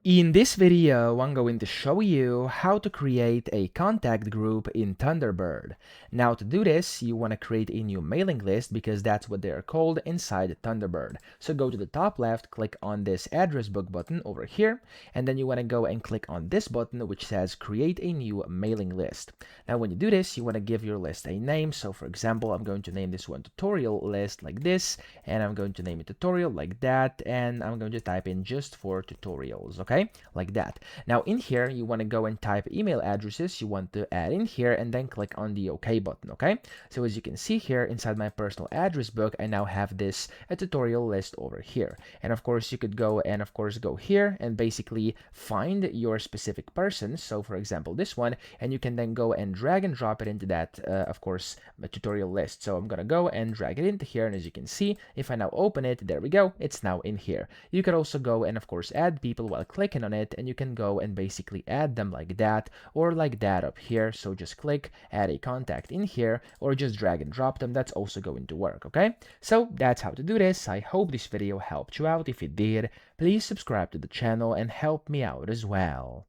In this video, I'm going to show you how to create a contact group in Thunderbird. Now to do this, you want to create a new mailing list because that's what they are called inside Thunderbird. So go to the top left, click on this address book button over here, and then you want to go and click on this button which says create a new mailing list. Now when you do this, you want to give your list a name. So for example, I'm going to name this one tutorial list like this, and I'm going to name it tutorial like that, and I'm going to type in just for tutorials, okay? Like that. Now in here, you want to go and type email addresses you want to add in here and then click on the OK button, okay? So as you can see here inside my personal address book, I now have this a tutorial list over here. And of course, you could go and of course go here and basically find your specific person. So for example, this one, and you can then go and drag and drop it into that, of course, tutorial list. So I'm going to go and drag it into here. And as you can see, if I now open it, there we go. It's now in here. You could also go and of course add people while clicking on it, and you can go and basically add them like that or like that up here. So just click add a contact in here or just drag and drop them. That's also going to work, okay? So that's how to do this. I hope this video helped you out. If it did, please subscribe to the channel and help me out as well.